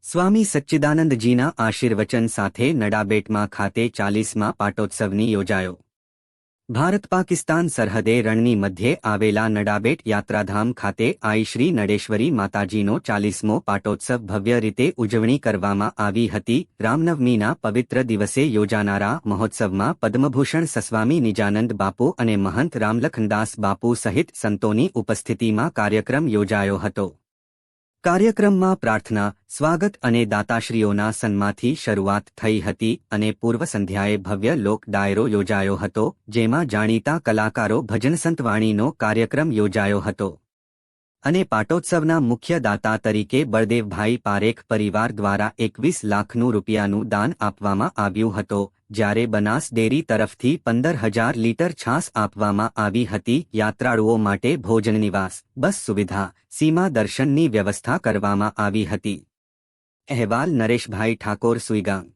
સ્વામી સચ્ચિદાનંદજીના આશીર્વચન સાથે નડાબેટમાં ખાતે 40મા પાટોત્સવની યોજાયો. ભારત પાકિસ્તાન સરહદે રણની મધ્યે આવેલા નડાબેટ યાત્રાધામ ખાતે આઈ શ્રી નડેશ્વરી માતાજીનો 40મો પાટોત્સવ ભવ્ય રીતે ઉજવણી કરવામાં આવી હતી. રામનવમીના પવિત્ર દિવસે યોજાનારા મહોત્સવમાં પદ્મભૂષણ સસ્વામી નિજાનંદ બાપુ અને મહંત રામલખનદાસ બાપુ સહિત સંતોની ઉપસ્થિતિમાં કાર્યક્રમ યોજાયો હતો. કાર્યક્રમમાં પ્રાર્થના, સ્વાગત અને દાતાશ્રીઓના સન્માનથી શરૂઆત થઈ હતી અને પૂર્વ સંધ્યાએ ભવ્ય લોક ડાયરો યોજાયો હતો, જેમાં જાણીતા કલાકારો ભજન સંતવાણીનો કાર્યક્રમ યોજાયો હતો. અને પાટોત્સવના મુખ્ય દાતા તરીકે બળદેવભાઈ પારેખ પરિવાર દ્વારા 21 લાખનું રૂપિયાનું દાન આપવામાં આવ્યું હતું, જ્યારે બનાસ ડેરી તરફથી 15,000 લીટર છાશ આપવામાં આવી હતી. યાત્રાળુઓ માટે ભોજન, નિવાસ, બસ સુવિધા, સીમા દર્શનની વ્યવસ્થા કરવામાં આવી હતી. અહેવાલ નરેશભાઈ ઠાકોર, સુઈગામ.